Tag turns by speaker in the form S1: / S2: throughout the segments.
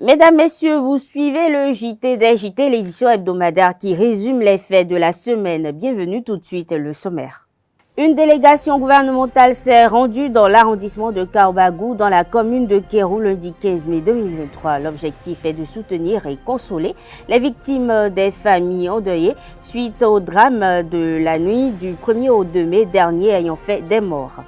S1: Mesdames, Messieurs, vous suivez le JT des JT, l'édition hebdomadaire qui résume les faits de la semaine. Bienvenue tout de suite, le sommaire. Une délégation gouvernementale s'est rendue dans l'arrondissement de Kaobagou, dans la commune de Kéru, lundi 15 mai 2023. L'objectif est de soutenir et consoler les victimes des familles endeuillées suite au drame de la nuit du 1er au 2 mai dernier ayant fait des morts.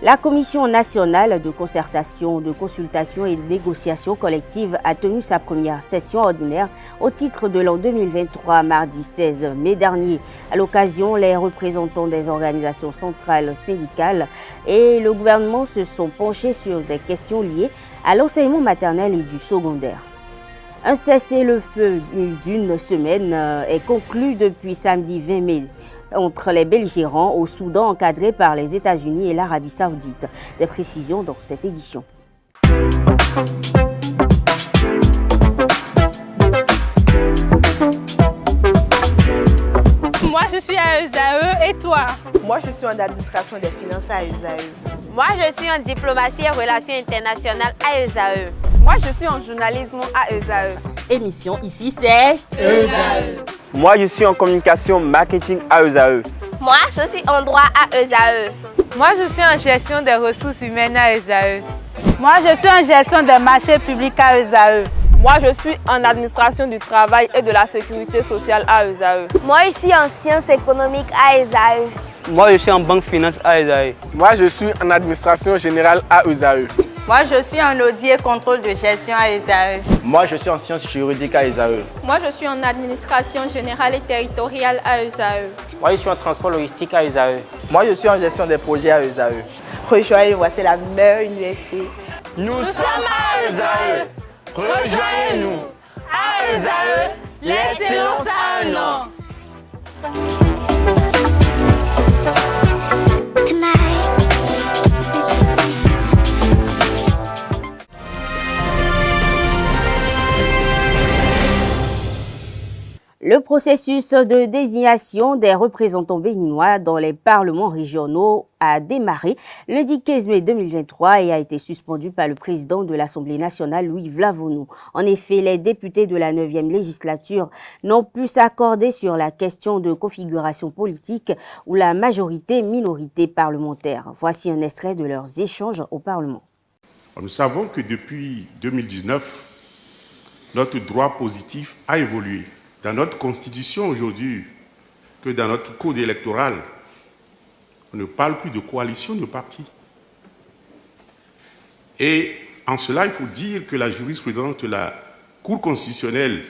S1: La Commission nationale de concertation, de consultation et de négociation collective a tenu sa première session ordinaire au titre de l'an 2023, mardi 16 mai dernier. À l'occasion, les représentants des organisations centrales syndicales et le gouvernement se sont penchés sur des questions liées à l'enseignement maternel et du secondaire. Un cessez-le-feu d'une semaine est conclu depuis samedi 20 mai entre les belligérants au Soudan, encadré par les États-Unis et l'Arabie Saoudite. Des précisions dans cette édition.
S2: Moi, je suis à ESAE et toi?
S3: Moi, je suis en administration des finances à ESAE.
S4: Moi, je suis en diplomatie et relations internationales à ESAE.
S5: Moi, je suis en journalisme à ESAE.
S6: Émission ici, c'est
S7: ESAE. Moi, je suis en communication marketing à ESAE.
S8: Moi, je suis en droit à ESAE.
S9: Moi, je suis en gestion des ressources humaines à ESAE.
S10: Moi, je suis en gestion des marchés publics à ESAE.
S5: Moi, je suis en administration du travail et de la sécurité sociale à ESAE.
S8: Moi, je suis en sciences économiques à ESAE.
S7: Moi, je suis en banque finance à ESAE.
S11: Moi, je suis en administration générale à ESAE.
S12: Moi, je suis en audit et contrôle de gestion à ESAE.
S13: Moi, je suis en sciences juridiques à ESAE.
S14: Moi, je suis en administration générale et territoriale à ESAE.
S15: Moi, je suis en transport logistique à ESAE.
S16: Moi, je suis en gestion des projets à ESAE.
S3: Rejoignez-moi, c'est la meilleure université.
S17: Nous sommes à ESAE. Rejoignez-nous. À ESAE, l'excellence a un an.
S1: Le processus de désignation des représentants béninois dans les parlements régionaux a démarré lundi 15 mai 2023 et a été suspendu par le président de l'Assemblée nationale, Louis Vlavonou. En effet, les députés de la 9e législature n'ont pu s'accorder sur la question de configuration politique ou la majorité-minorité parlementaire. Voici un extrait de leurs échanges au Parlement.
S18: Nous savons que depuis 2019, notre droit positif a évolué. Dans notre Constitution aujourd'hui, que dans notre code électoral, on ne parle plus de coalition de partis. Et en cela, il faut dire que la jurisprudence de la Cour constitutionnelle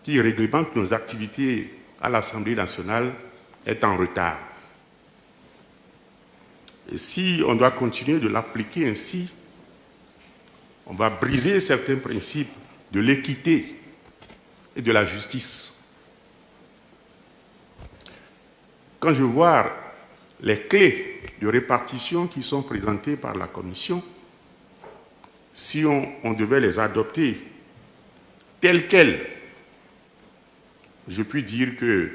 S18: qui réglemente nos activités à l'Assemblée nationale est en retard. Et si on doit continuer de l'appliquer ainsi, on va briser certains principes de l'équité et de la justice. Quand je vois les clés de répartition qui sont présentées par la Commission, si on devait les adopter telles quelles, je puis dire qu'il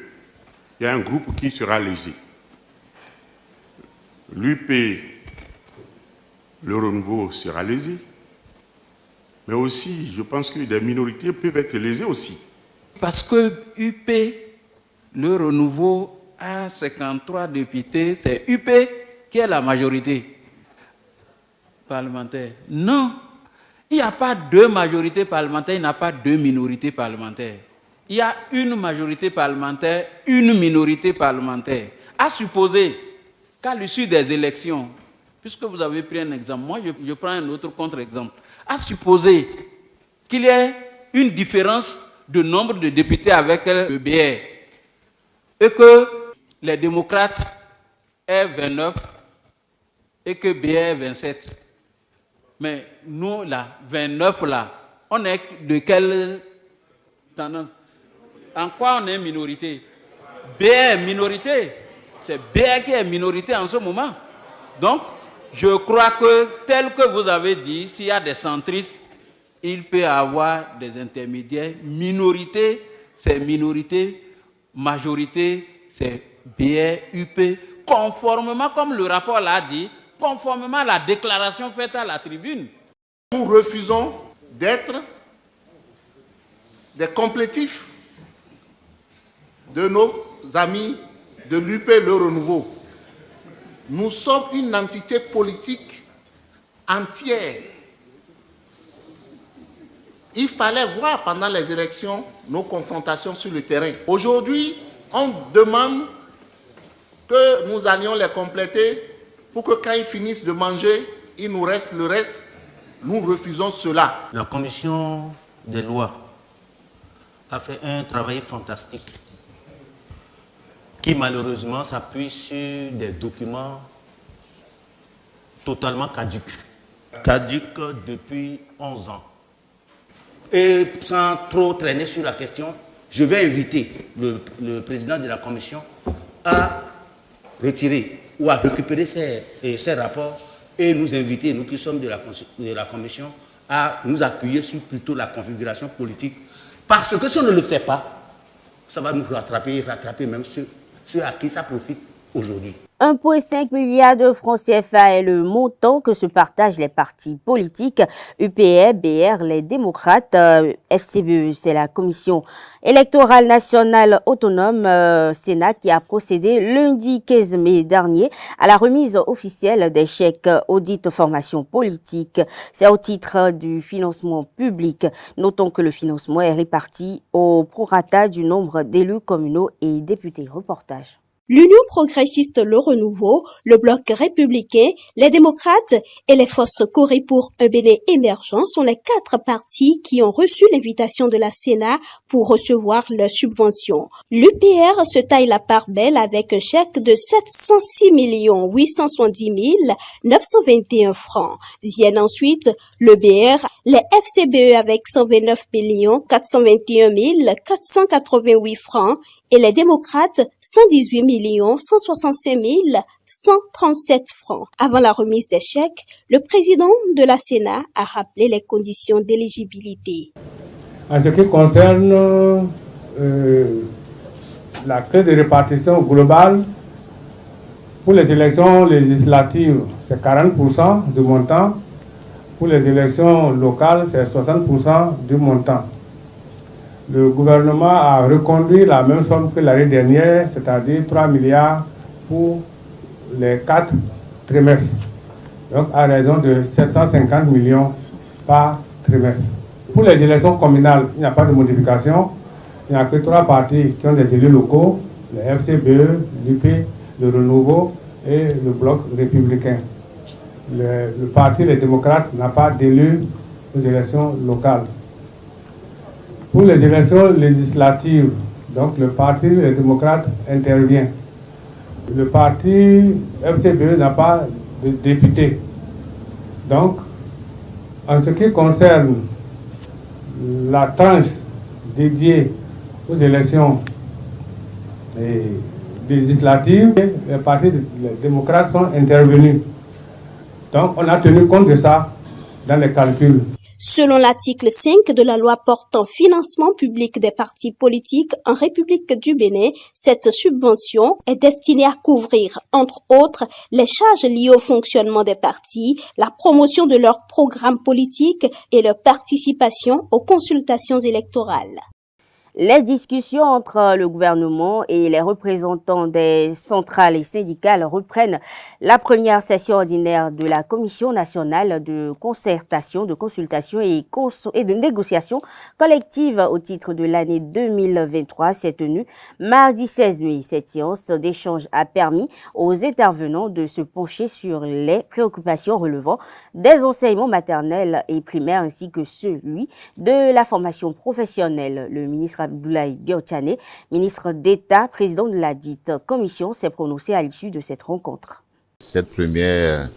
S18: y a un groupe qui sera léger. L'UP, le renouveau sera lésé, mais aussi, je pense que des minorités peuvent être lésées aussi.
S19: Parce que UP, le renouveau, a 53 députés, c'est UP qui est la majorité parlementaire. Non, il n'y a pas deux majorités parlementaires, il n'y a pas deux minorités parlementaires. Il y a une majorité parlementaire, une minorité parlementaire. À supposer qu'à l'issue des élections, puisque vous avez pris un exemple, moi je prends un autre contre-exemple, à supposer qu'il y ait une différence de nombre de députés avec le BR et que les démocrates aient 29 et que BR ait 27. Mais nous, là, 29 là, on est de quelle tendance? En quoi on est minorité? BR est minorité. C'est BR qui est minorité en ce moment. Donc, je crois que, tel que vous avez dit, s'il y a des centristes, il peut y avoir des intermédiaires. Minorité, c'est minorité. Majorité, c'est BR, UP. Conformément, comme le rapport l'a dit, conformément à la déclaration faite à la tribune.
S11: Nous refusons d'être
S20: des complétifs de nos amis de l'UP Le Renouveau. Nous sommes une entité politique entière. Il fallait voir pendant les élections nos confrontations sur le terrain. Aujourd'hui, on demande que nous allions les compléter pour que quand ils finissent de manger, il nous reste le reste. Nous refusons cela.
S21: La commission des lois a fait un travail fantastique qui malheureusement s'appuie sur des documents totalement caducs. Caducs depuis 11 ans. Et sans trop traîner sur la question, je vais inviter le président de la commission à retirer ou à récupérer ces rapports et nous inviter, nous qui sommes de la commission, à nous appuyer sur plutôt la configuration politique. Parce que si on ne le fait pas, ça va nous rattraper même ceux à qui ça profite aujourd'hui.
S1: 1,5 milliard de francs CFA est le montant que se partagent les partis politiques UPR, BR, les démocrates, FCBE, c'est la Commission électorale nationale autonome Sénat qui a procédé lundi 15 mai dernier à la remise officielle des chèques audit formation politique. C'est au titre du financement public. Notons que le financement est réparti au prorata du nombre d'élus communaux et députés. Reportage.
S22: L'Union progressiste Le Renouveau, le Bloc républicain, les démocrates et les forces Corée pour un Bénin émergent sont les 4 partis qui ont reçu l'invitation de la Sénat pour recevoir leurs subventions. L'UPR se taille la part belle avec un chèque de 706 870 921 francs. Viennent ensuite le BR, les FCBE avec 129 421 488 francs et les démocrates 118 165 137 francs. Avant la remise des chèques, le président de la Sénat a rappelé les conditions d'éligibilité.
S23: En ce qui concerne la clé de répartition globale, pour les élections législatives, c'est 40% du montant. Pour les élections locales, c'est 60% du montant. Le gouvernement a reconduit la même somme que l'année dernière, c'est-à-dire 3 milliards pour les 4 trimestres. Donc à raison de 750 millions par trimestre. Pour les élections communales, il n'y a pas de modification. Il n'y a que 3 partis qui ont des élus locaux, le FCBE, l'UP, le Renouveau et le Bloc républicain. Le parti Les démocrates n'a pas d'élus aux élections locales. Pour les élections législatives, donc le parti Les démocrates intervient. Le parti FCBE n'a pas de député. Donc, en ce qui concerne la tranche dédiée aux élections législatives, les partis Les démocrates sont intervenus. Donc, on a tenu compte de ça dans les calculs.
S22: Selon l'article 5 de la loi portant financement public des partis politiques en République du Bénin, cette subvention est destinée à couvrir, entre autres, les charges liées au fonctionnement des partis, la promotion de leurs programmes politiques et leur participation aux consultations électorales.
S1: Les discussions entre le gouvernement et les représentants des centrales et syndicales reprennent la première session ordinaire de la Commission nationale de concertation, de consultation et de négociation collective au titre de l'année 2023. S'est tenue mardi 16 mai. Cette séance d'échange a permis aux intervenants de se pencher sur les préoccupations relevant des enseignements maternels et primaires ainsi que celui de la formation professionnelle. Le ministre Abdoulaye Biotane, ministre d'État, président de la dite commission, s'est prononcé à l'issue de cette rencontre.
S24: Cette première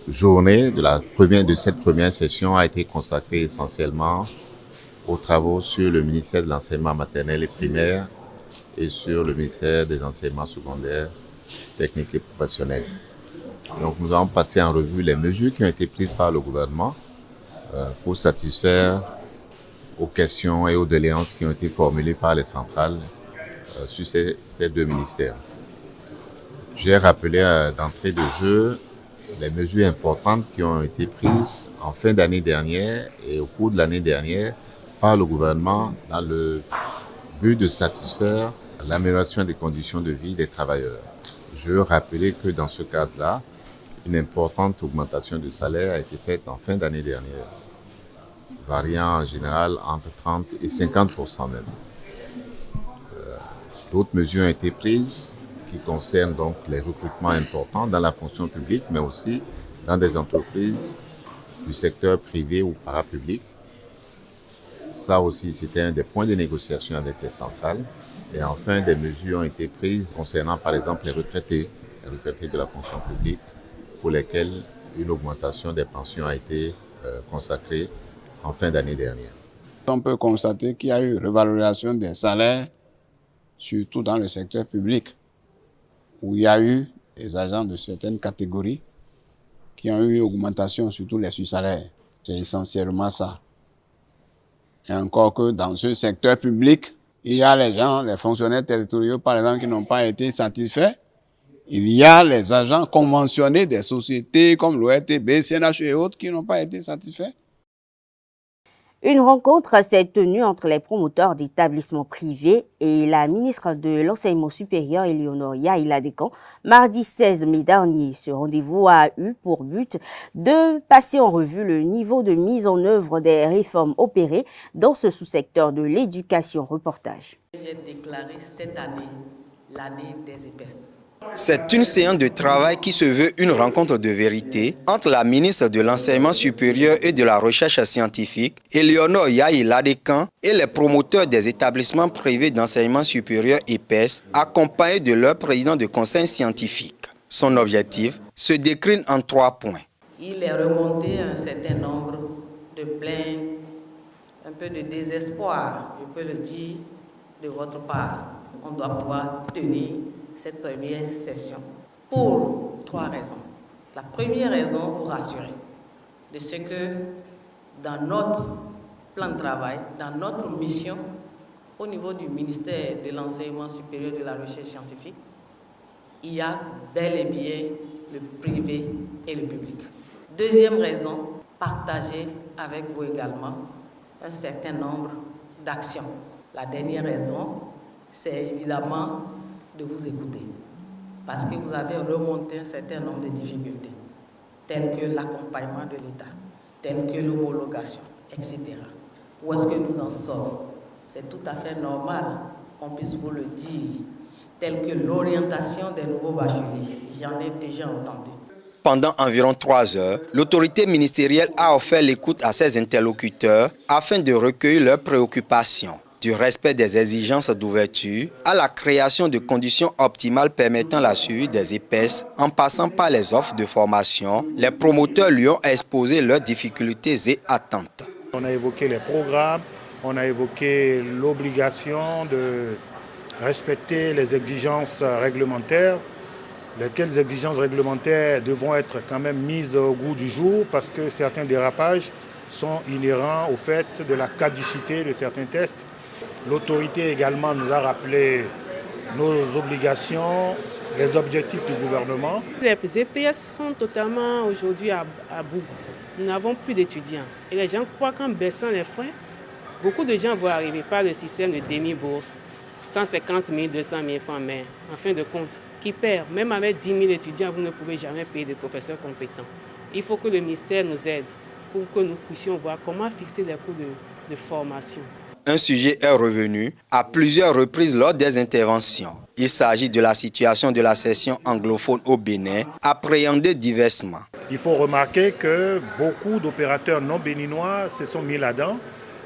S24: journée de cette première session a été consacrée essentiellement aux travaux sur le ministère de l'enseignement maternel et primaire et sur le ministère des enseignements secondaires, techniques et professionnels. Donc nous avons passé en revue les mesures qui ont été prises par le gouvernement pour satisfaire aux questions et aux doléances qui ont été formulées par les centrales sur ces deux ministères. J'ai rappelé d'entrée de jeu les mesures importantes qui ont été prises en fin d'année dernière et au cours de l'année dernière par le gouvernement dans le but de satisfaire l'amélioration des conditions de vie des travailleurs. Je veux rappeler que dans ce cadre-là, une importante augmentation de salaire a été faite en fin d'année dernière, variant en général entre 30 et 50% même. D'autres mesures ont été prises qui concernent donc les recrutements importants dans la fonction publique, mais aussi dans des entreprises du secteur privé ou parapublic. Ça aussi, c'était un des points de négociation avec les centrales. Et enfin, des mesures ont été prises concernant par exemple les retraités de la fonction publique, pour lesquels une augmentation des pensions a été consacrée en fin d'année dernière.
S2: On peut constater qu'il y a eu revalorisation des salaires, surtout dans le secteur public, où il y a eu des agents de certaines catégories qui ont eu une augmentation, surtout les sous-salaires. C'est essentiellement ça. Et encore que dans ce secteur public, il y a les gens, les fonctionnaires territoriaux, par exemple, qui n'ont pas été satisfaits. Il y a les agents conventionnés des sociétés comme l'ORTB, CNH et autres qui n'ont pas été satisfaits.
S1: Une rencontre s'est tenue entre les promoteurs d'établissements privés et la ministre de l'Enseignement supérieur, Eleonore Yaye-Ladecan, mardi 16 mai dernier. Ce rendez-vous a eu pour but de passer en revue le niveau de mise en œuvre des réformes opérées dans ce sous-secteur de l'éducation. Reportage.
S4: J'ai déclaré cette année l'année des épaisses.
S6: C'est une séance de travail qui se veut une rencontre de vérité entre la ministre de l'Enseignement supérieur et de la Recherche scientifique, Eleonore Yaye-Ladecan, et les promoteurs des établissements privés d'enseignement supérieur EPES, accompagnés de leur président de conseil scientifique. Son objectif se décline en 3 points.
S4: Il est remonté un certain nombre de plaintes, un peu de désespoir, je peux le dire, de votre part. On doit pouvoir tenir cette première session pour 3 raisons. La première raison, vous rassurer de ce que dans notre plan de travail, dans notre mission, au niveau du ministère de l'Enseignement supérieur et de la Recherche scientifique, il y a bel et bien le privé et le public. Deuxième raison, partager avec vous également un certain nombre d'actions. La dernière raison, c'est évidemment de vous écouter, parce que vous avez remonté un certain nombre de difficultés, telles que l'accompagnement de l'État, telles que l'homologation, etc. Où est-ce que nous en sommes? C'est tout à fait normal qu'on puisse vous le dire, telles que l'orientation des nouveaux bacheliers. J'en ai déjà entendu.
S6: Pendant environ 3 heures, l'autorité ministérielle a offert l'écoute à ses interlocuteurs afin de recueillir leurs préoccupations. Du respect des exigences d'ouverture à la création de conditions optimales permettant la suivi des EPES en passant par les offres de formation, les promoteurs lui ont exposé leurs difficultés et attentes.
S9: On a évoqué les programmes, on a évoqué l'obligation de respecter les exigences réglementaires, lesquelles exigences réglementaires devront être quand même mises au goût du jour parce que certains dérapages sont inhérents au fait de la caducité de certains tests. L'autorité également nous a rappelé nos obligations, les objectifs du gouvernement.
S25: Les EPS sont totalement aujourd'hui à bout. Nous n'avons plus d'étudiants. Et les gens croient qu'en baissant les frais, beaucoup de gens vont arriver par le système de demi-bourse, 150 000, 200 000 francs, mais en fin de compte, qui perd. Même avec 10 000 étudiants, vous ne pouvez jamais payer des professeurs compétents. Il faut que le ministère nous aide pour que nous puissions voir comment fixer les coûts de formation.
S6: Un sujet est revenu à plusieurs reprises lors des interventions. Il s'agit de la situation de la session anglophone au Bénin, appréhendée diversement.
S9: Il faut remarquer que beaucoup d'opérateurs non béninois se sont mis là-dedans,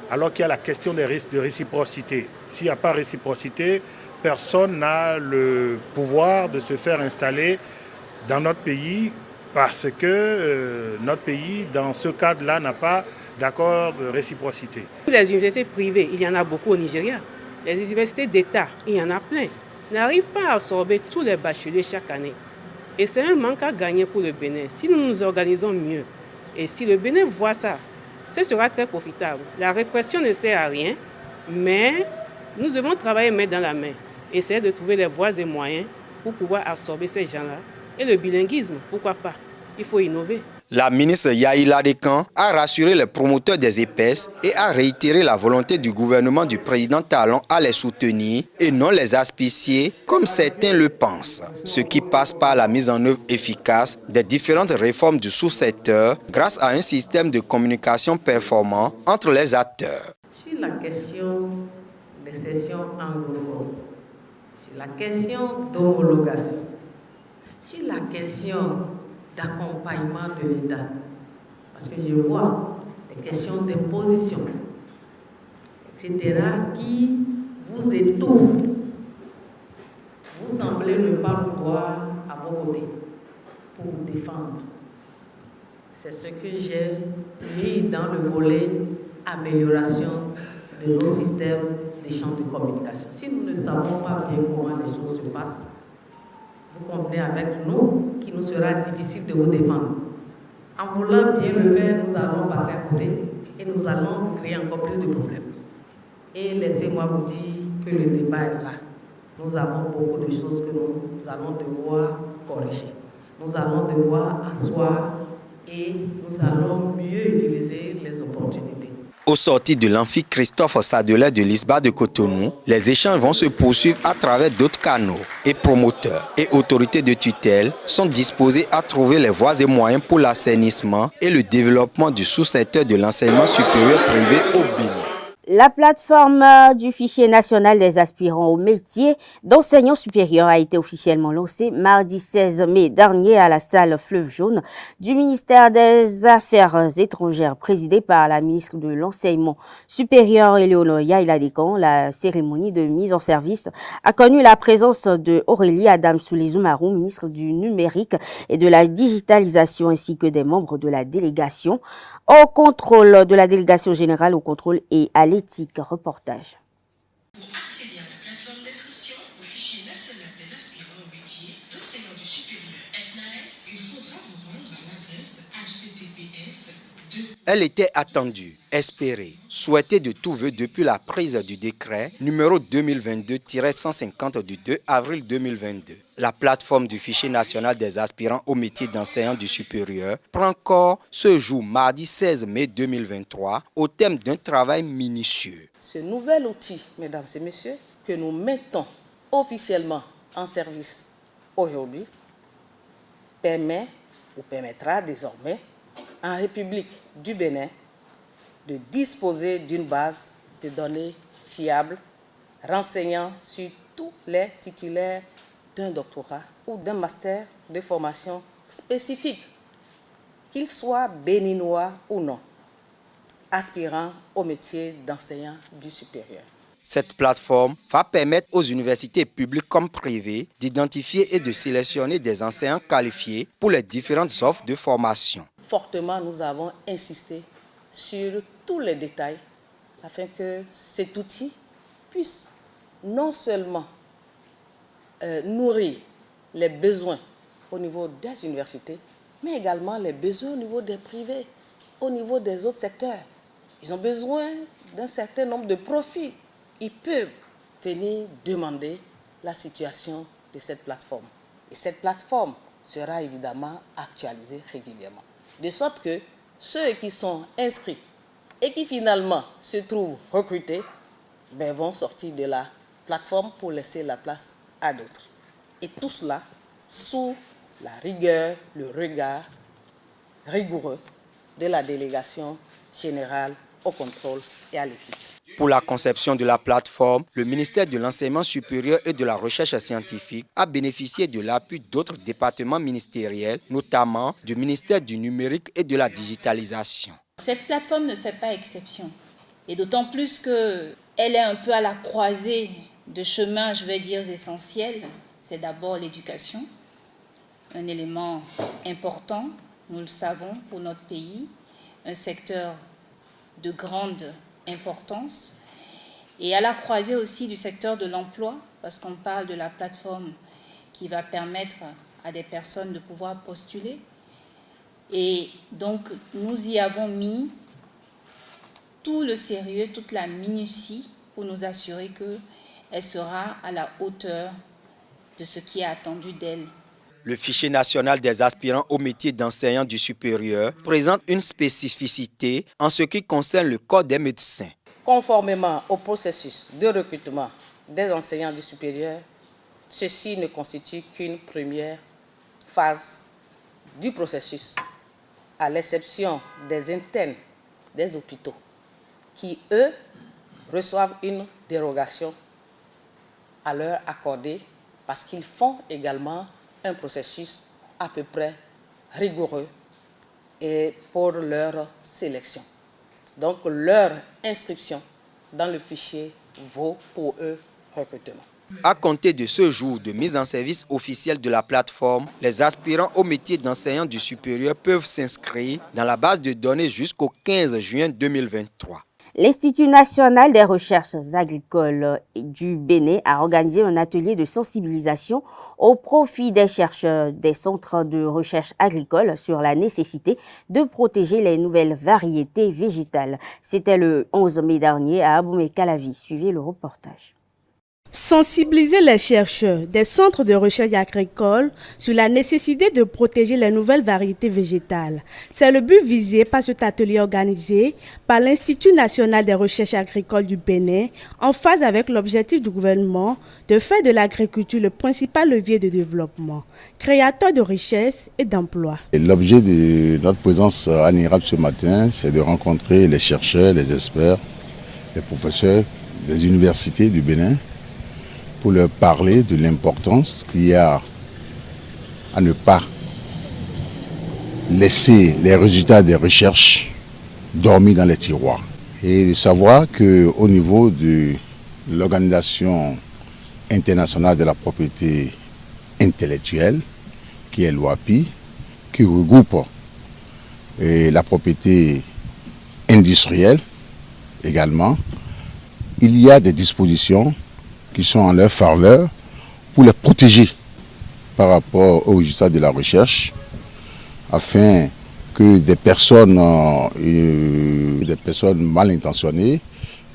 S9: alors qu'il y a la question des risques de réciprocité. S'il n'y a pas réciprocité, personne n'a le pouvoir de se faire installer dans notre pays parce que notre pays, dans ce cadre-là, n'a pas d'accord de réciprocité.
S25: Les universités privées, il y en a beaucoup au Nigeria. Les universités d'État, il y en a plein, n'arrivent pas à absorber tous les bacheliers chaque année. Et c'est un manque à gagner pour le Bénin. Si nous nous organisons mieux, et si le Bénin voit ça, ce sera très profitable. La répression ne sert à rien, mais nous devons travailler main dans la main, essayer de trouver les voies et moyens pour pouvoir absorber ces gens-là. Et le bilinguisme, pourquoi pas? Il faut innover.
S6: La ministre Yaïla Dekan a rassuré les promoteurs des EPS et a réitéré la volonté du gouvernement du président Talon à les soutenir et non les asphyxier comme certains le pensent, ce qui passe par la mise en œuvre efficace des différentes réformes du sous-secteur grâce à un système de communication performant entre les acteurs.
S4: Sur la question des sessions anglophones, sur la question d'homologation, sur la question d'accompagnement de l'État, parce que je vois des questions d'imposition, etc., qui vous étouffent. Vous semblez ne pas pouvoir à vos côtés pour vous défendre. C'est ce que j'ai mis dans le volet amélioration de nos systèmes d'échange de communication. Si nous ne savons pas bien comment les choses se passent, vous convenez avec nous qu'il nous sera difficile de vous défendre. En voulant bien le faire, nous allons passer à côté et nous allons créer encore plus de problèmes. Et laissez-moi vous dire que le débat est là. Nous avons beaucoup de choses que nous allons devoir corriger. Nous allons devoir asseoir et nous allons mieux utiliser les opportunités.
S6: Au sortir de l'amphi Christophe Sadelet de l'ISBA de Cotonou, les échanges vont se poursuivre à travers d'autres canaux et promoteurs et autorités de tutelle sont disposés à trouver les voies et moyens pour l'assainissement et le développement du sous-secteur de l'enseignement supérieur privé au Bénin.
S1: La plateforme du fichier national des aspirants au métier d'enseignant supérieur a été officiellement lancée mardi 16 mai dernier à la salle Fleuve Jaune du ministère des Affaires étrangères présidée par la ministre de l'Enseignement supérieur Éléonore Yaïla Dekan. La cérémonie de mise en service a connu la présence de Aurélie Adamsoulé-Zoumarou, ministre du numérique et de la digitalisation, ainsi que des membres de la délégation au contrôle de la délégation générale au contrôle et à l'éthique. Reportage.
S5: Pour accéder à la plateforme d'inscription au fichier national des aspirants au métier d'enseignant du supérieur FNAS, il faudra vous rendre à l'adresse https://.
S6: Elle était attendue, espérée, souhaitée de tout vœu depuis la prise du décret numéro 2022-150 du 2 avril 2022. La plateforme du fichier national des aspirants au métier d'enseignant du supérieur prend corps ce jour, mardi 16 mai 2023, au thème d'un travail minutieux.
S7: Ce nouvel outil, mesdames et messieurs, que nous mettons officiellement en service aujourd'hui, permettra désormais en République du Bénin de disposer d'une base de données fiable renseignant sur tous les titulaires d'un doctorat ou d'un master de formation spécifique, qu'ils soient béninois ou non, aspirant au métier d'enseignant du supérieur.
S6: Cette plateforme va permettre aux universités publiques comme privées d'identifier et de sélectionner des enseignants qualifiés pour les différentes offres de formation.
S7: Fortement, nous avons insisté sur tous les détails afin que cet outil puisse non seulement nourrir les besoins au niveau des universités, mais également les besoins au niveau des privés, au niveau des autres secteurs. Ils ont besoin d'un certain nombre de profils. Ils peuvent venir demander la situation de cette plateforme. Et cette plateforme sera évidemment actualisée régulièrement. De sorte que ceux qui sont inscrits et qui finalement se trouvent recrutés vont sortir de la plateforme pour laisser la place à d'autres. Et tout cela sous la rigueur, le regard rigoureux de la délégation générale au contrôle et à l'éthique.
S6: Pour la conception de la plateforme, le ministère de l'Enseignement supérieur et de la Recherche scientifique a bénéficié de l'appui d'autres départements ministériels, notamment du ministère du Numérique et de la Digitalisation.
S8: Cette plateforme ne fait pas exception, et d'autant plus qu'elle est un peu à la croisée de chemins, je vais dire, essentiels. C'est d'abord l'éducation, un élément important, nous le savons, pour notre pays, un secteur de grande importance, et à la croisée aussi du secteur de l'emploi, parce qu'on parle de la plateforme qui va permettre à des personnes de pouvoir postuler. Et donc, nous y avons mis tout le sérieux, toute la minutie pour nous assurer qu'elle sera à la hauteur de ce qui est attendu d'elle.
S6: Le fichier national des aspirants au métier d'enseignant du supérieur présente une spécificité en ce qui concerne le corps des médecins.
S7: Conformément au processus de recrutement des enseignants du supérieur, ceci ne constitue qu'une première phase du processus, à l'exception des internes des hôpitaux, qui, eux, reçoivent une dérogation à l'heure accordée parce qu'ils font également un processus à peu près rigoureux et pour leur sélection. Donc leur inscription dans le fichier vaut pour eux recrutement.
S6: À compter de ce jour de mise en service officielle de la plateforme, les aspirants au métier d'enseignant du supérieur peuvent s'inscrire dans la base de données jusqu'au 15 juin 2023.
S1: L'Institut national des recherches agricoles du Bénin a organisé un atelier de sensibilisation au profit des chercheurs des centres de recherche agricole sur la nécessité de protéger les nouvelles variétés végétales. C'était le 11 mai dernier à Aboumey-Calavi. Suivez le reportage.
S10: Sensibiliser les chercheurs des centres de recherche agricole sur la nécessité de protéger les nouvelles variétés végétales. C'est le but visé par cet atelier organisé par l'Institut national des recherches agricoles du Bénin, en phase avec l'objectif du gouvernement de faire de l'agriculture le principal levier de développement, créateur de richesses et d'emplois.
S12: L'objet de notre présence à l'INRAB ce matin, c'est de rencontrer les chercheurs, les experts, les professeurs des universités du Bénin, pour leur parler de l'importance qu'il y a à ne pas laisser les résultats des recherches dormir dans les tiroirs. Et de savoir qu'au niveau de l'Organisation internationale de la propriété intellectuelle, qui est l'OAPI, qui regroupe la propriété industrielle également, il y a des dispositions qui sont en leur faveur pour les protéger par rapport aux résultats de la recherche, afin que des personnes mal intentionnées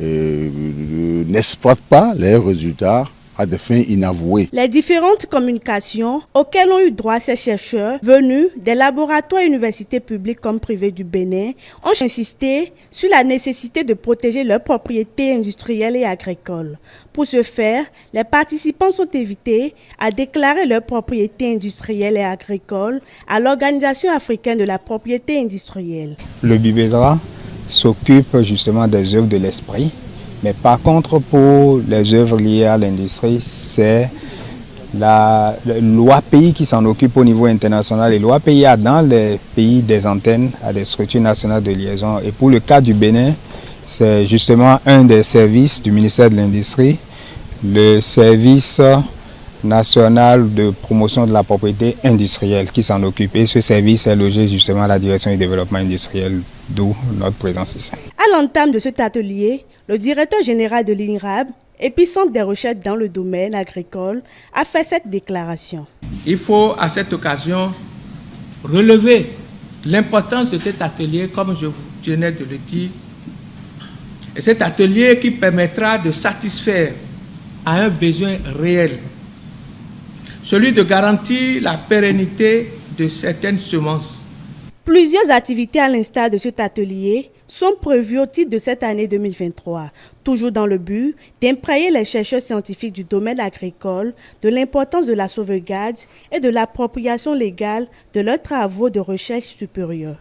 S12: n'exploitent pas les résultats à des fins inavouées.
S10: Les différentes communications auxquelles ont eu droit ces chercheurs venus des laboratoires et universités publiques comme privées du Bénin ont insisté sur la nécessité de protéger leurs propriétés industrielles et agricoles. Pour ce faire, les participants sont invités à déclarer leurs propriétés industrielles et agricoles à l'Organisation africaine de la propriété industrielle.
S13: Le BIBEDRA s'occupe justement des œuvres de l'esprit. Mais par contre, pour les œuvres liées à l'industrie, c'est l'OAPI qui s'en occupe au niveau international. Et l'OAPI a dans les pays des antennes à des structures nationales de liaison. Et pour le cas du Bénin, c'est justement un des services du ministère de l'Industrie, le service national de promotion de la propriété industrielle qui s'en occupe. Et ce service est logé justement à la direction du développement industriel, d'où notre présence ici.
S10: À l'entame de cet atelier, le directeur général de l'INRAB, épicentre des recherches dans le domaine agricole, a fait cette déclaration.
S19: Il faut à cette occasion relever l'importance de cet atelier, comme je venais de le dire. Et cet atelier qui permettra de satisfaire à un besoin réel, celui de garantir la pérennité de certaines semences.
S10: Plusieurs activités à l'instar de cet atelier sont prévues au titre de cette année 2023, toujours dans le but d'imprégner les chercheurs scientifiques du domaine agricole de l'importance de la sauvegarde et de l'appropriation légale de leurs travaux de recherche supérieure.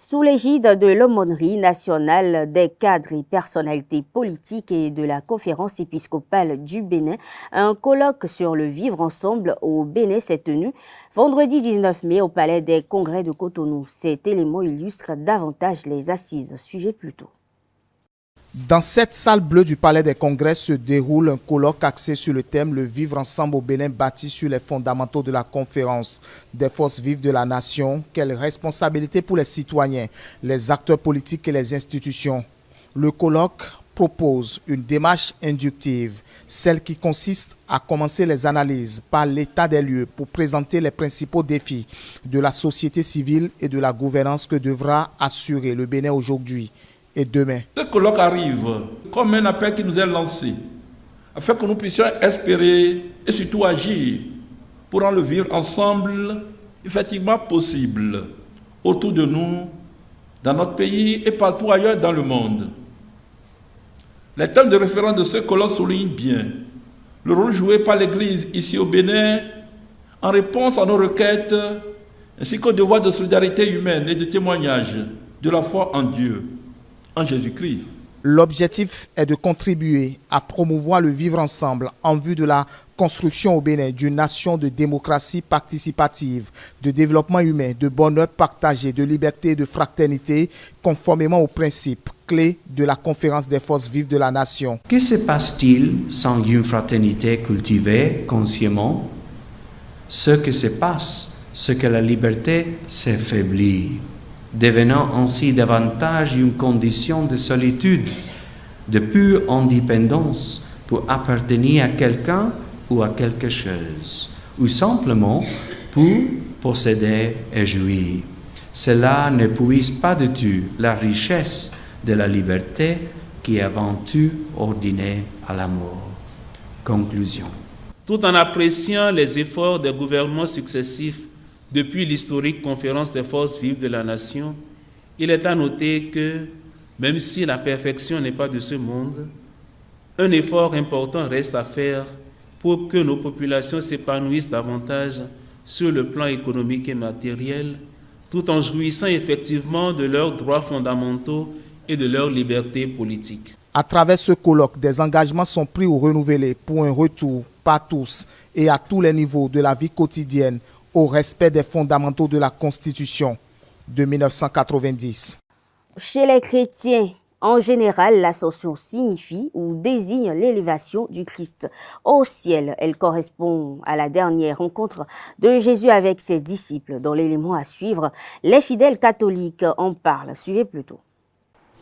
S1: Sous l'égide de l'aumônerie nationale des cadres et personnalités politiques et de la conférence épiscopale du Bénin, un colloque sur le vivre ensemble au Bénin s'est tenu vendredi 19 mai au Palais des Congrès de Cotonou. Cet élément illustre davantage les assises. Suivez plutôt.
S14: Dans cette salle bleue du Palais des Congrès se déroule un colloque axé sur le thème « Le vivre ensemble au Bénin bâti sur les fondamentaux de la conférence des forces vives de la nation. Quelle responsabilité pour les citoyens, les acteurs politiques et les institutions ?» Le colloque propose une démarche inductive, celle qui consiste à commencer les analyses par l'état des lieux pour présenter les principaux défis de la société civile et de la gouvernance que devra assurer le Bénin aujourd'hui et demain.
S15: Ce colloque arrive comme un appel qui nous est lancé, afin que nous puissions espérer et surtout agir pour rendre le vivre ensemble effectivement possible autour de nous, dans notre pays et partout ailleurs dans le monde. Les thèmes de référence de ce colloque soulignent bien le rôle joué par l'Église ici au Bénin en réponse à nos requêtes, ainsi qu'au devoir de solidarité humaine et de témoignage de la foi en Dieu, en Jésus-Christ.
S14: L'objectif est de contribuer à promouvoir le vivre ensemble en vue de la construction au Bénin d'une nation de démocratie participative, de développement humain, de bonheur partagé, de liberté et de fraternité, conformément aux principes clés de la conférence des forces vives de la nation.
S3: Que se passe-t-il sans une fraternité cultivée consciemment? Ce que se passe, c'est que la liberté s'affaiblit, devenant ainsi davantage une condition de solitude, de pure indépendance pour appartenir à quelqu'un ou à quelque chose, ou simplement pour posséder et jouir. Cela n'épuise pas du tout la richesse de la liberté qui est avant tout ordonnée à l'amour. Conclusion.
S25: Tout en appréciant les efforts des gouvernements successifs depuis l'historique conférence des forces vives de la nation, il est à noter que, même si la perfection n'est pas de ce monde, un effort important reste à faire pour que nos populations s'épanouissent davantage sur le plan économique et matériel, tout en jouissant effectivement de leurs droits fondamentaux et de leurs libertés politiques.
S14: À travers ce colloque, des engagements sont pris ou renouvelés pour un retour par tous et à tous les niveaux de la vie quotidienne au respect des fondamentaux de la Constitution de 1990.
S1: Chez les chrétiens, en général, l'ascension signifie ou désigne l'élévation du Christ au ciel. Elle correspond à la dernière rencontre de Jésus avec ses disciples. Dans l'élément à suivre, les fidèles catholiques en parlent. Suivez plutôt.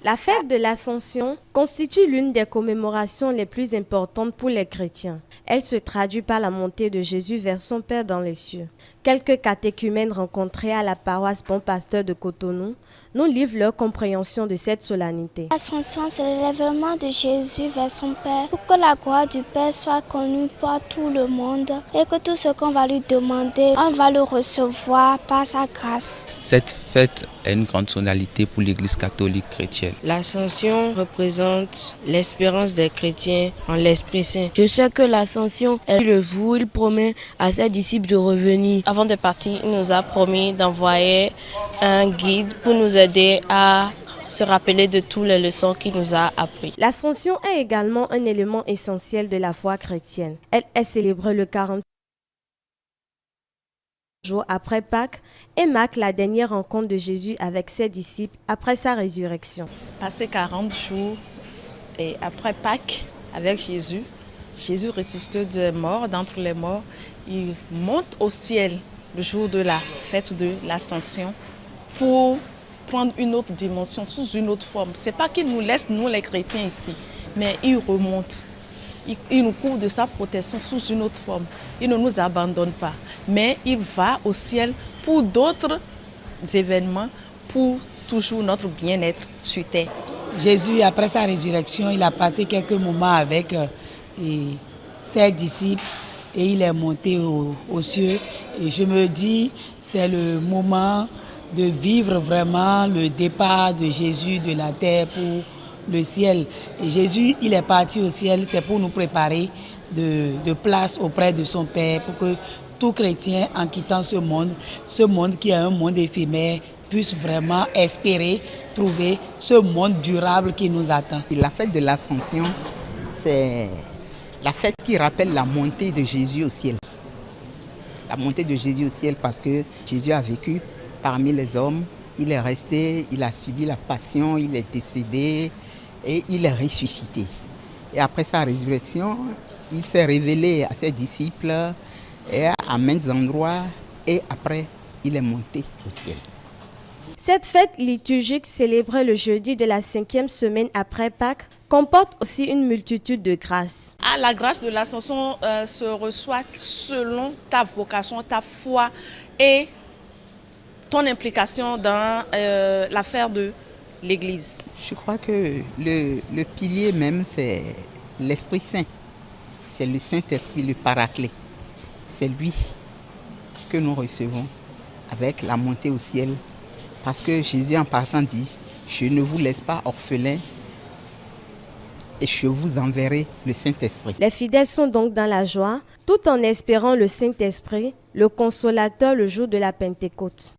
S11: La fête de l'Ascension constitue l'une des commémorations les plus importantes pour les chrétiens. Elle se traduit par la montée de Jésus vers son Père dans les cieux. Quelques catéchumènes rencontrés à la paroisse Bon Pasteur de Cotonou nous livrent leur compréhension de cette solennité.
S16: L'Ascension, c'est l'élèvement de Jésus vers son Père pour que la gloire du Père soit connue par tout le monde et que tout ce qu'on va lui demander, on va le recevoir par sa grâce.
S17: Cette fête est une grande solennité pour l'Église catholique chrétienne.
S18: L'Ascension représente l'espérance des chrétiens en l'Esprit Saint. Je sais que l'Ascension est le jour où il promet à ses disciples de revenir.
S26: Avant de partir, il nous a promis d'envoyer un guide pour nous aider à se rappeler de toutes les leçons qu'il nous a apprises.
S11: L'Ascension est également un élément essentiel de la foi chrétienne. Elle est célébrée le 40 jours après Pâques et marque la dernière rencontre de Jésus avec ses disciples après sa résurrection.
S7: Passé 40 jours et après Pâques avec Jésus, Jésus ressuscité d'entre les morts, il monte au ciel le jour de la fête de l'Ascension pour prendre une autre dimension, sous une autre forme. Ce n'est pas qu'il nous laisse, nous les chrétiens ici, mais il remonte. Il nous couvre de sa protection sous une autre forme. Il ne nous abandonne pas, mais il va au ciel pour d'autres événements, pour toujours notre bien-être sur terre.
S27: Jésus, après sa résurrection, il a passé quelques moments avec ses disciples et il est monté aux cieux. Et je me dis, c'est le moment de vivre vraiment le départ de Jésus de la terre pour le ciel. Et Jésus, il est parti au ciel, c'est pour nous préparer de place auprès de son Père, pour que tout chrétien, en quittant ce monde qui est un monde éphémère, puisse vraiment espérer trouver ce monde durable qui nous attend.
S28: La fête de l'Ascension, c'est la fête qui rappelle la montée de Jésus au ciel. La montée de Jésus au ciel parce que Jésus a vécu parmi les hommes, il est resté, il a subi la passion, il est décédé et il est ressuscité. Et après sa résurrection, il s'est révélé à ses disciples et à maints endroits et après, il est monté au ciel.
S11: Cette fête liturgique célébrée le jeudi de la 5e semaine après Pâques comporte aussi une multitude de grâces.
S7: La grâce de l'Ascension se reçoit selon ta vocation, ta foi et ton implication dans l'affaire de l'Église.
S28: Je crois que le pilier même, c'est l'Esprit Saint. C'est le Saint-Esprit, le Paraclet. C'est lui que nous recevons avec la montée au ciel. Parce que Jésus en partant dit, je ne vous laisse pas orphelins et je vous enverrai le Saint-Esprit.
S11: Les fidèles sont donc dans la joie, tout en espérant le Saint-Esprit, le Consolateur, le jour de la Pentecôte.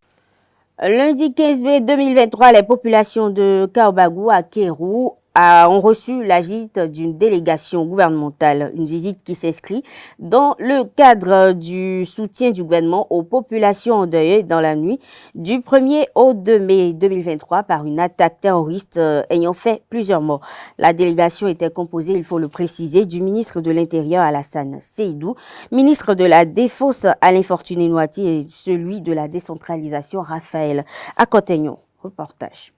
S1: Lundi 15 mai 2023, les populations de Kaobagou à Kérou ont reçu la visite d'une délégation gouvernementale, une visite qui s'inscrit dans le cadre du soutien du gouvernement aux populations endeuillées dans la nuit du 1er au 2 mai 2023 par une attaque terroriste ayant fait plusieurs morts. La délégation était composée, il faut le préciser, du ministre de l'Intérieur Alassane Seydou, ministre de la Défense Alain Fortuné Noati et celui de la décentralisation Raphaël Akotegnon. Reportage.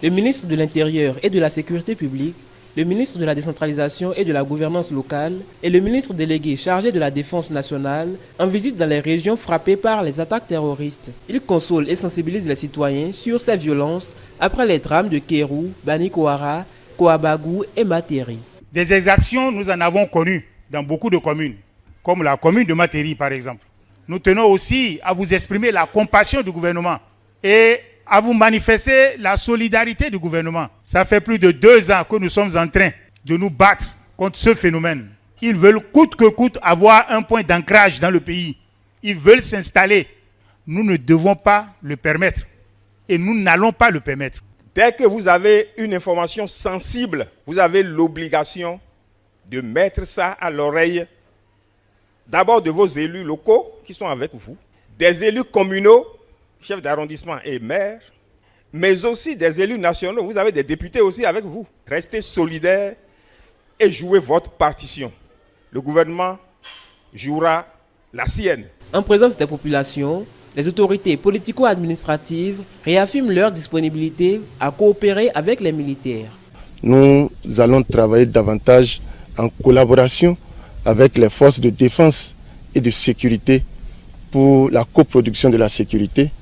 S2: Le ministre de l'Intérieur et de la Sécurité publique, le ministre de la Décentralisation et de la Gouvernance locale et le ministre délégué chargé de la Défense nationale en visite dans les régions frappées par les attaques terroristes. Ils consolent et sensibilisent les citoyens sur ces violences après les drames de Kérou, Banikoara, Kouabagou et Materi.
S4: Des exactions, nous en avons connues dans beaucoup de communes, comme la commune de Materi par exemple. Nous tenons aussi à vous exprimer la compassion du gouvernement et à vous manifester la solidarité du gouvernement. Ça fait plus de 2 ans que nous sommes en train de nous battre contre ce phénomène. Ils veulent coûte que coûte avoir un point d'ancrage dans le pays. Ils veulent s'installer. Nous ne devons pas le permettre. Et nous n'allons pas le permettre.
S9: Dès que vous avez une information sensible, vous avez l'obligation de mettre ça à l'oreille d'abord de vos élus locaux qui sont avec vous, des élus communaux, chefs d'arrondissement et maires, mais aussi des élus nationaux. Vous avez des députés aussi avec vous. Restez solidaires et jouez votre partition. Le gouvernement jouera la sienne.
S2: En présence des populations, les autorités politico-administratives réaffirment leur disponibilité à coopérer avec les militaires.
S20: Nous allons travailler davantage en collaboration avec les forces de défense et de sécurité pour la coproduction de la sécurité.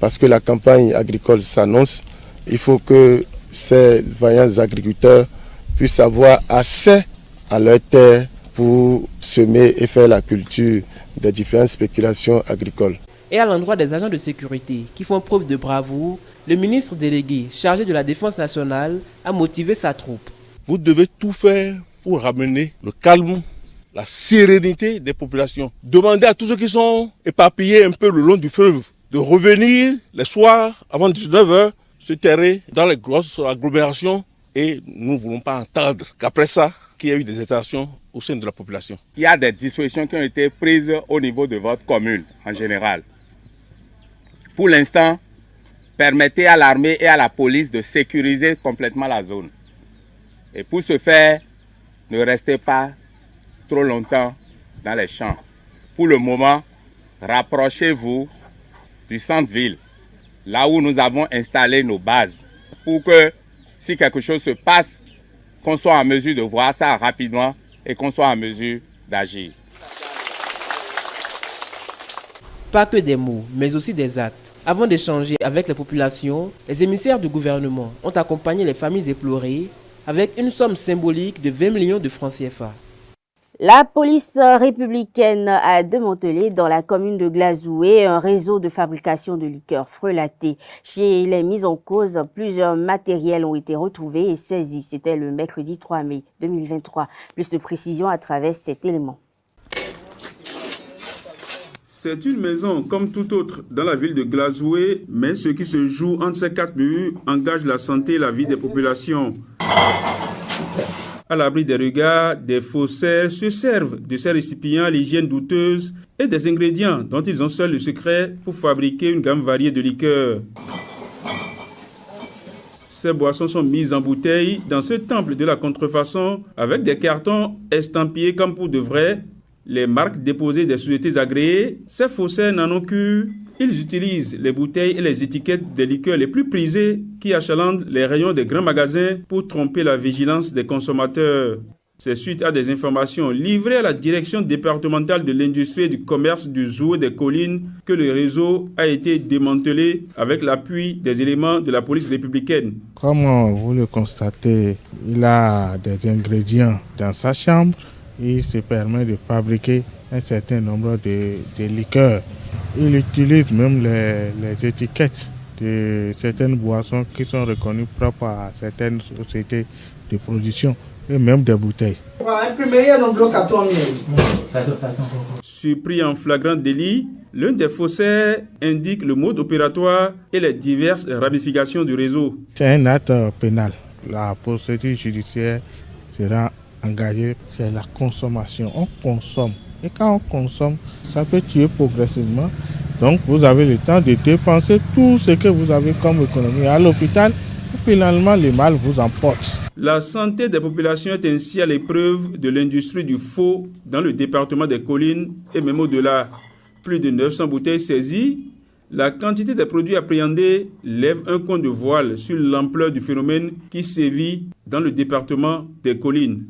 S20: Parce que la campagne agricole s'annonce, il faut que ces vaillants agriculteurs puissent avoir accès à leurs terres pour semer et faire la culture des différentes spéculations agricoles.
S2: Et à l'endroit des agents de sécurité qui font preuve de bravoure, le ministre délégué chargé de la Défense nationale a motivé sa troupe.
S21: Vous devez tout faire pour ramener le calme, la sérénité des populations. Demandez à tous ceux qui sont éparpillés un peu le long du fleuve de revenir les soirs avant 19h, se terrer dans les grosses agglomérations et nous ne voulons pas entendre qu'après ça, qu'il y ait eu des extensions au sein de la population.
S22: Il y a des dispositions qui ont été prises au niveau de votre commune en général. Pour l'instant, permettez à l'armée et à la police de sécuriser complètement la zone. Et pour ce faire, ne restez pas trop longtemps dans les champs. Pour le moment, rapprochez-vous du centre-ville, là où nous avons installé nos bases, pour que si quelque chose se passe, qu'on soit en mesure de voir ça rapidement et qu'on soit en mesure d'agir.
S2: Pas que des mots, mais aussi des actes. Avant d'échanger avec les populations, les émissaires du gouvernement ont accompagné les familles éplorées avec une somme symbolique de 20 millions de francs CFA.
S1: La police républicaine a démantelé dans la commune de Glazoué un réseau de fabrication de liqueurs frelatées. Chez les mises en cause, plusieurs matériels ont été retrouvés et saisis. C'était le mercredi 3 mai 2023. Plus de précision à travers cet élément.
S23: C'est une maison comme toute autre dans la ville de Glazoué, mais ce qui se joue entre ces 4 murs engage la santé et la vie des populations. À l'abri des regards, des faussaires se servent de ces récipients à l'hygiène douteuse et des ingrédients dont ils ont seuls le secret pour fabriquer une gamme variée de liqueurs. Ces boissons sont mises en bouteille dans ce temple de la contrefaçon avec des cartons estampillés comme pour de vrai. Les marques déposées des sociétés agréées, ces faussaires n'en ont qu'une. Ils utilisent les bouteilles et les étiquettes des liqueurs les plus prisées qui achalandent les rayons des grands magasins pour tromper la vigilance des consommateurs. C'est suite à des informations livrées à la direction départementale de l'industrie et du commerce du Zoo des Collines que le réseau a été démantelé avec l'appui des éléments de la police républicaine.
S24: Comme vous le constatez, il a des ingrédients dans sa chambre. Il se permet de fabriquer un certain nombre de liqueurs. Il utilise même les étiquettes de certaines boissons qui sont reconnues propres à certaines sociétés de production et même des bouteilles.
S23: Surpris en flagrant délit, l'un des faussaires indique le mode opératoire et les diverses ramifications du réseau.
S24: C'est un acte pénal. La procédure judiciaire sera engagée, c'est la consommation. On consomme. Et quand on consomme, ça peut tuer progressivement. Donc vous avez le temps de dépenser tout ce que vous avez comme économie à l'hôpital. Et finalement, le mal vous emporte.
S23: La santé des populations est ainsi à l'épreuve de l'industrie du faux dans le département des Collines et même au-delà. Plus de 900 bouteilles saisies. La quantité des produits appréhendés lève un coin de voile sur l'ampleur du phénomène qui sévit dans le département des Collines.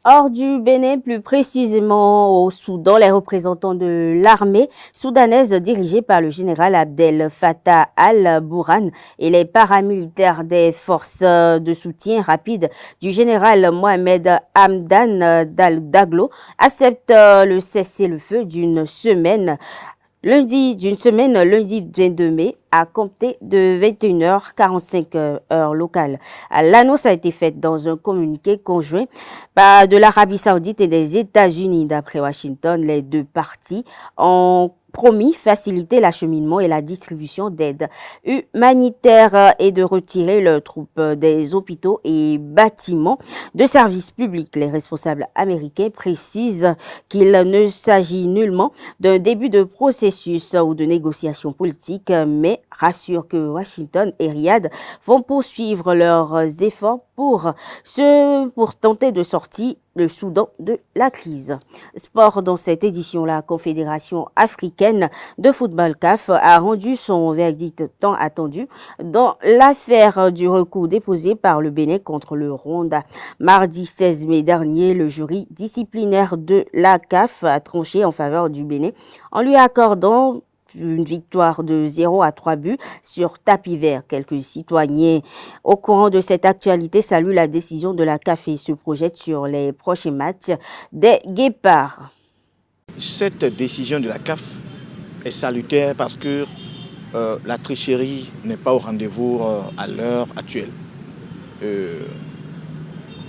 S1: Hors du Bénin, plus précisément au Soudan, les représentants de l'armée soudanaise dirigée par le général Abdel Fattah al-Burhan et les paramilitaires des forces de soutien rapide du général Mohamed Hamdan Daglo acceptent le cessez-le-feu d'une semaine. Lundi 22 mai, à compter de 21h45 heure locale. L'annonce a été faite dans un communiqué conjoint de l'Arabie Saoudite et des États-Unis. D'après Washington, les deux parties ont promis faciliter l'acheminement et la distribution d'aide humanitaire et de retirer leurs troupes des hôpitaux et bâtiments de services publics. Les responsables américains précisent qu'il ne s'agit nullement d'un début de processus ou de négociation politique, mais rassurent que Washington et Riyad vont poursuivre leurs efforts pour tenter de sortir le Soudan de la crise. Sport, dans cette édition, la Confédération africaine de football CAF a rendu son verdict tant attendu dans l'affaire du recours déposé par le Bénin contre le Rwanda. Mardi 16 mai dernier, le jury disciplinaire de la CAF a tranché en faveur du Bénin en lui accordant une victoire de 0-3 buts sur tapis vert. Quelques citoyens au courant de cette actualité saluent la décision de la CAF et se projettent sur les prochains matchs des Guépards.
S5: Cette décision de la CAF est salutaire parce que la tricherie n'est pas au rendez-vous à l'heure actuelle.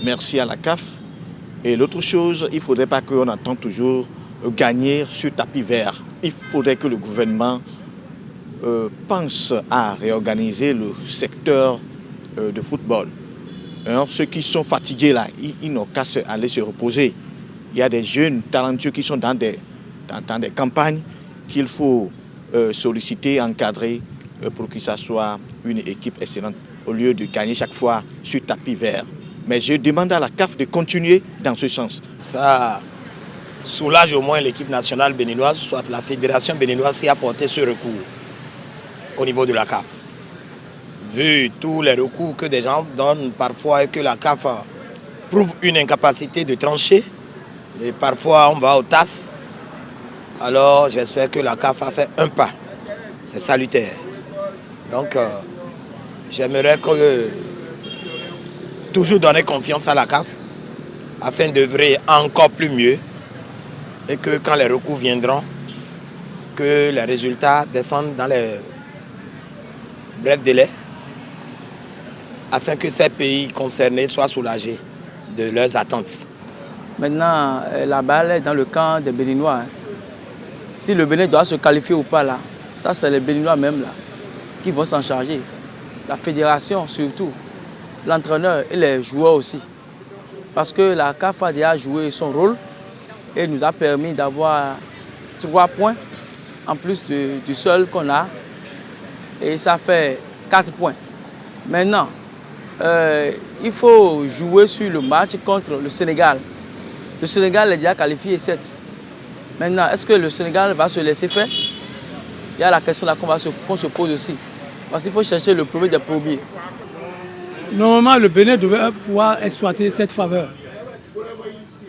S5: Merci à la CAF. Et l'autre chose, il ne faudrait pas qu'on attende toujours gagner sur tapis vert. Il faudrait que le gouvernement pense à réorganiser le secteur de football. Alors, ceux qui sont fatigués là, ils n'ont qu'à aller se reposer. Il y a des jeunes talentueux qui sont dans des campagnes qu'il faut solliciter, encadrer pour que ça soit une équipe excellente au lieu de gagner chaque fois sur tapis vert. Mais je demande à la CAF de continuer dans ce sens.
S6: Ça soulage au moins l'équipe nationale béninoise, soit la fédération béninoise qui a porté ce recours au niveau de la CAF. Vu tous les recours que des gens donnent parfois et que la CAF prouve une incapacité de trancher, et parfois on va aux tasses, alors j'espère que la CAF a fait un pas. C'est salutaire. Donc j'aimerais toujours donner confiance à la CAF afin d'œuvrer encore plus mieux et que quand les recours viendront, que les résultats descendent dans les brefs délais afin que ces pays concernés soient soulagés de leurs attentes.
S8: Maintenant, la balle est dans le camp des Béninois. Si le Bénin doit se qualifier ou pas, là, ça c'est les Béninois même là, qui vont s'en charger. La fédération surtout, l'entraîneur et les joueurs aussi. Parce que la CAF a déjà joué son rôle et nous a permis d'avoir 3 points en plus du seul qu'on a. Et ça fait 4 points. Maintenant, il faut jouer sur le match contre le Sénégal. Le Sénégal est déjà qualifié 7. Maintenant, est-ce que le Sénégal va se laisser faire? Il y a la question là qu'on se pose aussi. Parce qu'il faut chercher le premier des premiers.
S10: Normalement, le Bénin devait pouvoir exploiter cette faveur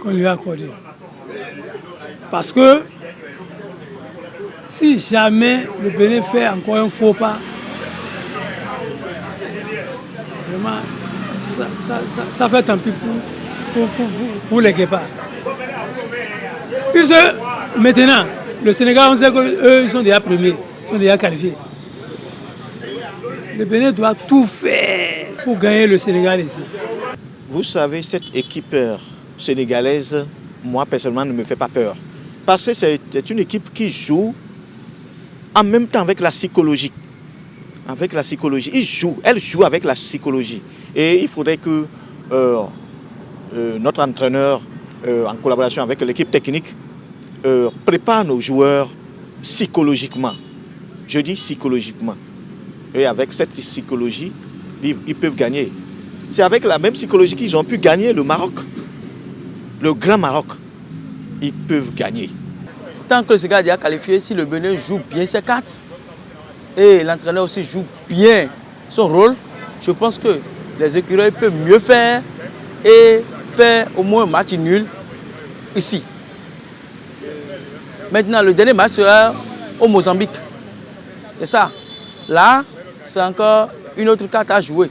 S10: qu'on lui a accordée. Parce que si jamais le Bénin fait encore un faux pas, vraiment, ça fait tant pis pour les Guépards. Maintenant, le Sénégal, on sait qu'eux, ils sont déjà premiers, ils sont déjà qualifiés. Le Bénin doit tout faire pour gagner le Sénégal ici.
S5: Vous savez, cette équipe sénégalaise, moi personnellement, ne me fait pas peur. Parce que c'est une équipe qui joue en même temps avec la psychologie. Avec la psychologie. Elle joue avec la psychologie. Et il faudrait que notre entraîneur, en collaboration avec l'équipe technique, prépare nos joueurs psychologiquement. Je dis psychologiquement. Et avec cette psychologie, ils peuvent gagner. C'est avec la même psychologie qu'ils ont pu gagner le Maroc. Le Grand Maroc. Ils peuvent gagner.
S8: Tant que le Sénégal est qualifié, si le Bénin joue bien ses cartes et l'entraîneur aussi joue bien son rôle, je pense que les écureuils peuvent mieux faire et faire au moins un match nul ici. Maintenant, le dernier match sera au Mozambique. Et ça, là, c'est encore une autre carte à jouer.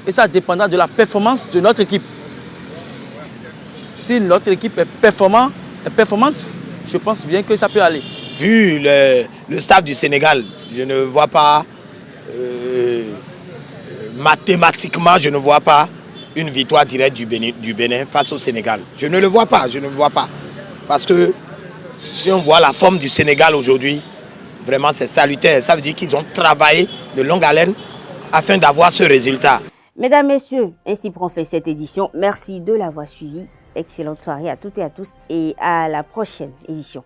S8: Et ça dépendra de la performance de notre équipe. Si notre équipe est performante, je pense bien que ça peut aller.
S6: Vu le staff du Sénégal, je ne vois pas, mathématiquement, je ne vois pas une victoire directe du Bénin face au Sénégal. Je ne le vois pas, Parce que si on voit la forme du Sénégal aujourd'hui, vraiment c'est salutaire. Ça veut dire qu'ils ont travaillé de longue haleine afin d'avoir ce résultat.
S1: Mesdames, Messieurs, ainsi prend fait cette édition. Merci de l'avoir suivi. Excellente soirée à toutes et à tous et à la prochaine édition.